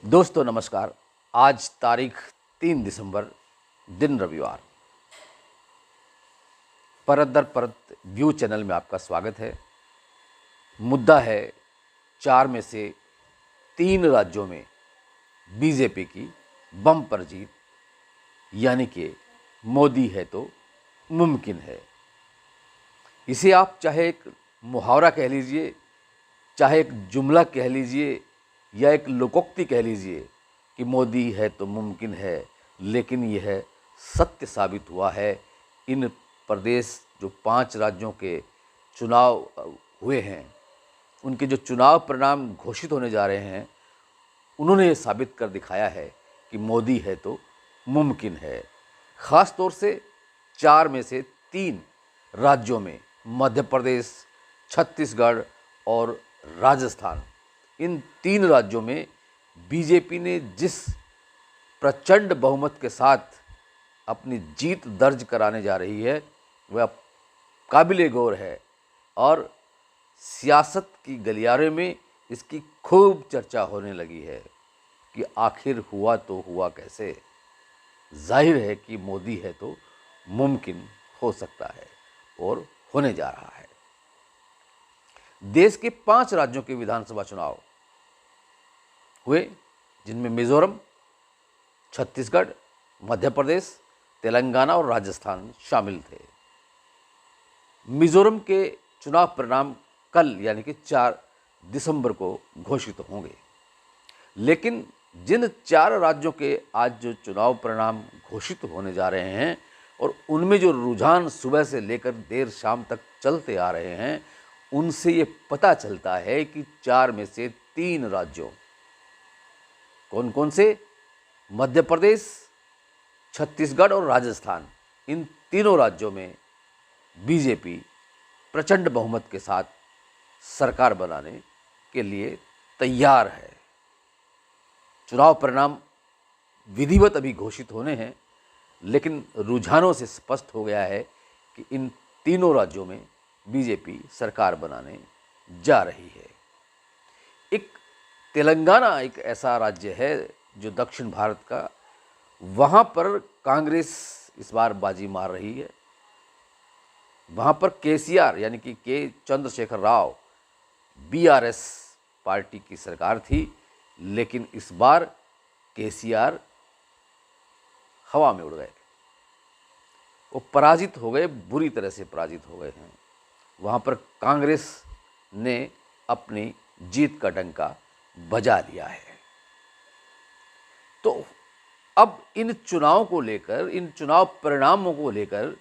दोस्तों नमस्कार। आज तारीख 3 दिसंबर, दिन रविवार। परत दर परत व्यू चैनल में आपका स्वागत है। मुद्दा है 4 में से 3 राज्यों में बीजेपी की बम्पर जीत, यानी कि मोदी है तो मुमकिन है। इसे आप चाहे एक मुहावरा कह लीजिए, चाहे एक जुमला कह लीजिए या एक लोकोक्ति कह लीजिए कि मोदी है तो मुमकिन है, लेकिन यह सत्य साबित हुआ है। इन प्रदेश जो 5 राज्यों के चुनाव हुए हैं, उनके जो चुनाव परिणाम घोषित होने जा रहे हैं, उन्होंने ये साबित कर दिखाया है कि मोदी है तो मुमकिन है। ख़ास तौर से 4 में से 3 राज्यों में, मध्य प्रदेश, छत्तीसगढ़ और राजस्थान, इन 3 राज्यों में बीजेपी ने जिस प्रचंड बहुमत के साथ अपनी जीत दर्ज कराने जा रही है, वह काबिले गौर है और सियासत की गलियारे में इसकी खूब चर्चा होने लगी है कि आखिर हुआ तो हुआ कैसे। जाहिर है कि मोदी है तो मुमकिन हो सकता है और होने जा रहा है। देश के 5 राज्यों के विधानसभा चुनाव हुए, जिनमें मिजोरम, छत्तीसगढ़, मध्य प्रदेश, तेलंगाना और राजस्थान शामिल थे। मिजोरम के चुनाव परिणाम कल यानी कि 4 दिसंबर को घोषित होंगे, लेकिन जिन 4 राज्यों के आज जो चुनाव परिणाम घोषित होने जा रहे हैं और उनमें जो रुझान सुबह से लेकर देर शाम तक चलते आ रहे हैं, उनसे ये पता चलता है कि 4 में से 3 राज्यों, कौन कौन से? मध्य प्रदेश, छत्तीसगढ़ और राजस्थान, इन तीनों राज्यों में बीजेपी प्रचंड बहुमत के साथ सरकार बनाने के लिए तैयार है। चुनाव परिणाम विधिवत अभी घोषित होने हैं, लेकिन रुझानों से स्पष्ट हो गया है कि इन तीनों राज्यों में बीजेपी सरकार बनाने जा रही है। एक तेलंगाना एक ऐसा राज्य है जो दक्षिण भारत का, वहाँ पर कांग्रेस इस बार बाजी मार रही है। वहाँ पर केसीआर यानी कि के चंद्रशेखर राव, बीआरएस पार्टी की सरकार थी, लेकिन इस बार केसीआर हवा में उड़ गए। वो पराजित हो गए, बुरी तरह से पराजित हो गए हैं। वहाँ पर कांग्रेस ने अपनी जीत का डंका बजा लिया है। तो अब इन चुनाव को लेकर, इन चुनाव परिणामों को लेकर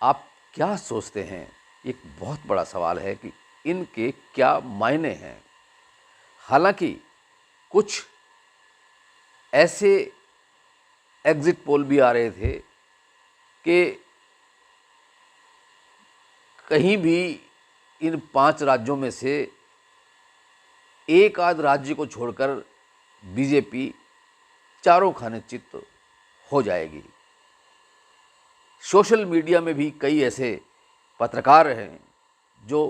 आप क्या सोचते हैं? एक बहुत बड़ा सवाल है कि इनके क्या मायने हैं। हालांकि कुछ ऐसे एग्जिट पोल भी आ रहे थे कि कहीं भी इन 5 राज्यों में से एक आध राज्य को छोड़कर बीजेपी चारों खाने चित हो जाएगी। सोशल मीडिया में भी कई ऐसे पत्रकार हैं जो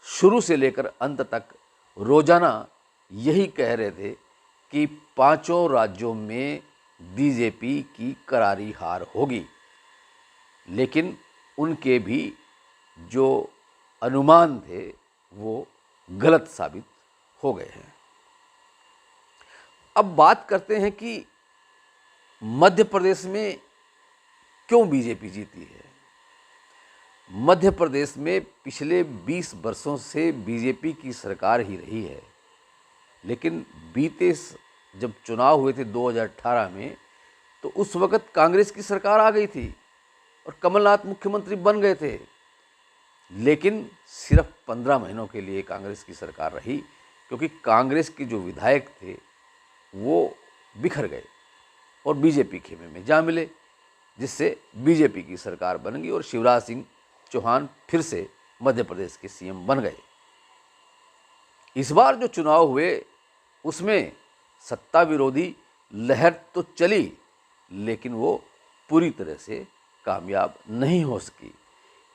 शुरू से लेकर अंत तक रोजाना यही कह रहे थे कि 5 राज्यों में बीजेपी की करारी हार होगी, लेकिन उनके भी जो अनुमान थे वो गलत साबित हो गए हैं। अब बात करते हैं कि मध्य प्रदेश में क्यों बीजेपी जीती है। मध्य प्रदेश में पिछले 20 वर्षों से बीजेपी की सरकार ही रही है, लेकिन बीते जब चुनाव हुए थे 2018 में, तो उस वक्त कांग्रेस की सरकार आ गई थी और कमलनाथ मुख्यमंत्री बन गए थे, लेकिन सिर्फ 15 महीनों के लिए कांग्रेस की सरकार रही, क्योंकि कांग्रेस के जो विधायक थे वो बिखर गए और बीजेपी खेमे में जा मिले, जिससे बीजेपी की सरकार बन गई और शिवराज सिंह चौहान फिर से मध्य प्रदेश के सीएम बन गए। इस बार जो चुनाव हुए उसमें सत्ता विरोधी लहर तो चली, लेकिन वो पूरी तरह से कामयाब नहीं हो सकी।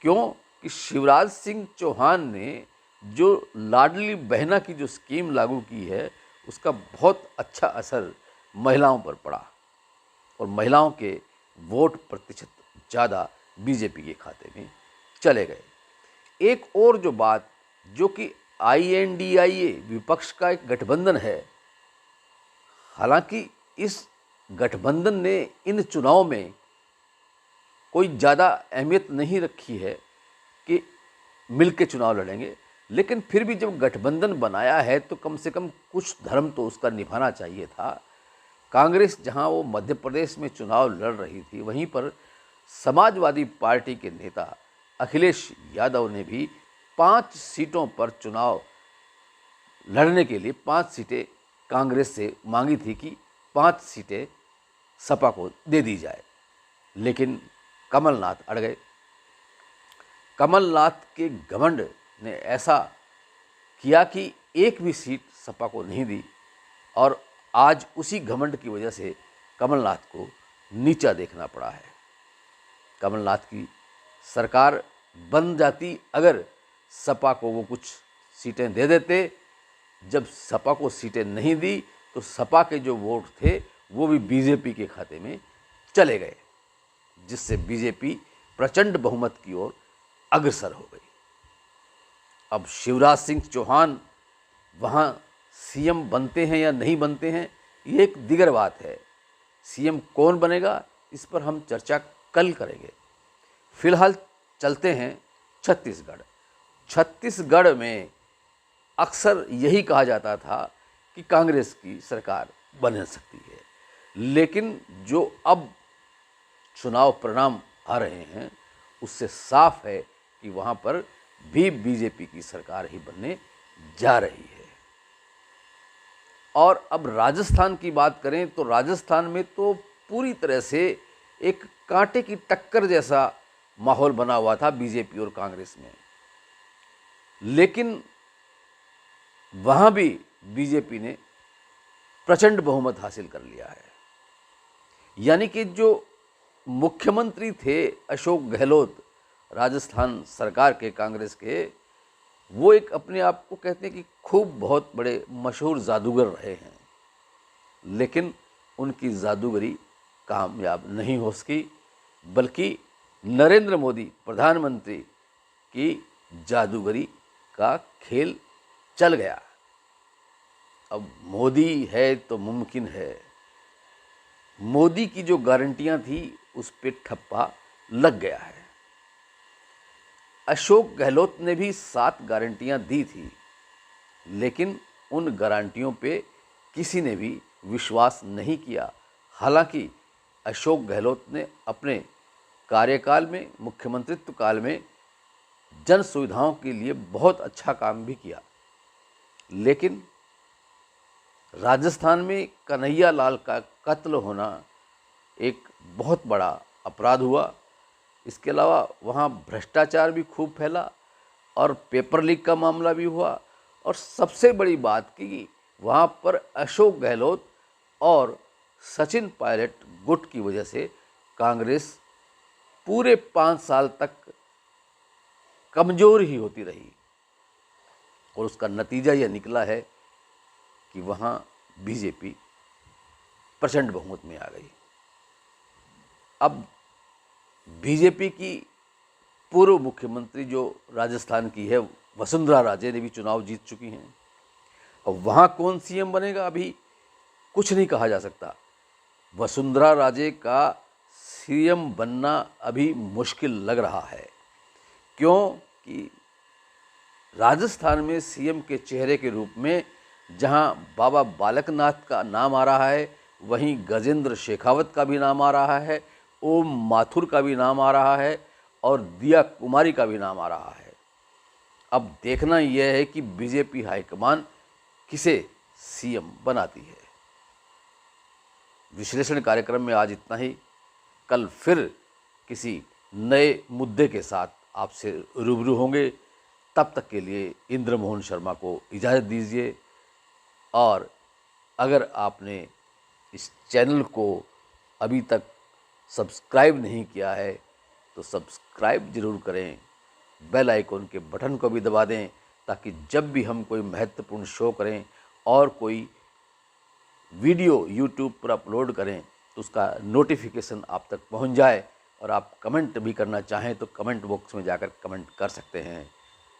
क्यों? कि शिवराज सिंह चौहान ने जो लाडली बहना की जो स्कीम लागू की है, उसका बहुत अच्छा असर महिलाओं पर पड़ा और महिलाओं के वोट प्रतिशत ज़्यादा बीजेपी के खाते में चले गए। एक और जो बात, जो कि INDIA विपक्ष का एक गठबंधन है, हालांकि इस गठबंधन ने इन चुनाव में कोई ज़्यादा अहमियत नहीं रखी है कि मिल के चुनाव लड़ेंगे, लेकिन फिर भी जब गठबंधन बनाया है तो कम से कम कुछ धर्म तो उसका निभाना चाहिए था। कांग्रेस जहां वो मध्य प्रदेश में चुनाव लड़ रही थी, वहीं पर समाजवादी पार्टी के नेता अखिलेश यादव ने भी 5 सीटों पर चुनाव लड़ने के लिए 5 सीटें कांग्रेस से मांगी थी कि 5 सीटें सपा को दे दी जाए, लेकिन कमलनाथ अड़ गए। कमलनाथ के घमंड ने ऐसा किया कि एक भी सीट सपा को नहीं दी और आज उसी घमंड की वजह से कमलनाथ को नीचा देखना पड़ा है। कमलनाथ की सरकार बन जाती अगर सपा को वो कुछ सीटें दे देते। जब सपा को सीटें नहीं दी तो सपा के जो वोट थे वो भी बीजेपी के खाते में चले गए, जिससे बीजेपी प्रचंड बहुमत की ओर अग्रसर हो गई। अब शिवराज सिंह चौहान वहाँ सीएम बनते हैं या नहीं बनते हैं, ये एक दिगर बात है। सीएम कौन बनेगा इस पर हम चर्चा कल करेंगे। फिलहाल चलते हैं छत्तीसगढ़। छत्तीसगढ़ में अक्सर यही कहा जाता था कि कांग्रेस की सरकार बन सकती है, लेकिन जो अब चुनाव परिणाम आ रहे हैं उससे साफ है कि वहाँ पर भी बीजेपी की सरकार ही बनने जा रही है। और अब राजस्थान की बात करें तो राजस्थान में तो पूरी तरह से एक कांटे की टक्कर जैसा माहौल बना हुआ था बीजेपी और कांग्रेस में, लेकिन वहाँ भी बीजेपी ने प्रचंड बहुमत हासिल कर लिया है। यानी कि जो मुख्यमंत्री थे अशोक गहलोत राजस्थान सरकार के कांग्रेस के, वो एक अपने आप को कहते हैं कि खूब बहुत बड़े मशहूर जादूगर रहे हैं, लेकिन उनकी जादूगरी कामयाब नहीं हो सकी, बल्कि नरेंद्र मोदी प्रधानमंत्री की जादूगरी का खेल चल गया। अब मोदी है तो मुमकिन है, मोदी की जो गारंटियां थी उस पे ठप्पा लग गया है। अशोक गहलोत ने भी 7 गारंटियां दी थी, लेकिन उन गारंटियों पे किसी ने भी विश्वास नहीं किया। हालांकि अशोक गहलोत ने अपने कार्यकाल में, मुख्यमंत्रित्व काल में जन सुविधाओं के लिए बहुत अच्छा काम भी किया, लेकिन राजस्थान में कन्हैया लाल का कत्ल होना एक बहुत बड़ा अपराध हुआ। इसके अलावा वहाँ भ्रष्टाचार भी खूब फैला और पेपर लीक का मामला भी हुआ, और सबसे बड़ी बात कि वहाँ पर अशोक गहलोत और सचिन पायलट गुट की वजह से कांग्रेस पूरे 5 साल तक कमज़ोर ही होती रही, और उसका नतीजा यह निकला है कि वहाँ बीजेपी प्रचंड बहुमत में आ गई। अब बीजेपी की पूर्व मुख्यमंत्री जो राजस्थान की है वसुंधरा राजे ने भी चुनाव जीत चुकी हैं, और वहाँ कौन सीएम बनेगा अभी कुछ नहीं कहा जा सकता। वसुंधरा राजे का सीएम बनना अभी मुश्किल लग रहा है, क्योंकि राजस्थान में सीएम के चेहरे के रूप में जहां बाबा बालकनाथ का नाम आ रहा है, वहीं गजेंद्र शेखावत का भी नाम आ रहा है, ओम माथुर का भी नाम आ रहा है, और दिया कुमारी का भी नाम आ रहा है। अब देखना यह है कि बीजेपी हाईकमान किसे सीएम बनाती है। विश्लेषण कार्यक्रम में आज इतना ही। कल फिर किसी नए मुद्दे के साथ आपसे रूबरू होंगे। तब तक के लिए इंद्र मोहन शर्मा को इजाज़त दीजिए, और अगर आपने इस चैनल को अभी तक सब्सक्राइब नहीं किया है तो सब्सक्राइब ज़रूर करें, बेल आइकन के बटन को भी दबा दें, ताकि जब भी हम कोई महत्वपूर्ण शो करें और कोई वीडियो यूट्यूब पर अपलोड करें तो उसका नोटिफिकेशन आप तक पहुंच जाए, और आप कमेंट भी करना चाहें तो कमेंट बॉक्स में जाकर कमेंट कर सकते हैं।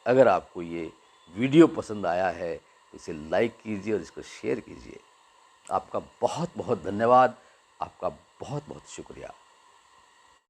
अगर आपको ये वीडियो पसंद आया है तो इसे लाइक कीजिए और इसको शेयर कीजिए। आपका बहुत बहुत धन्यवाद, आपका बहुत बहुत शुक्रिया।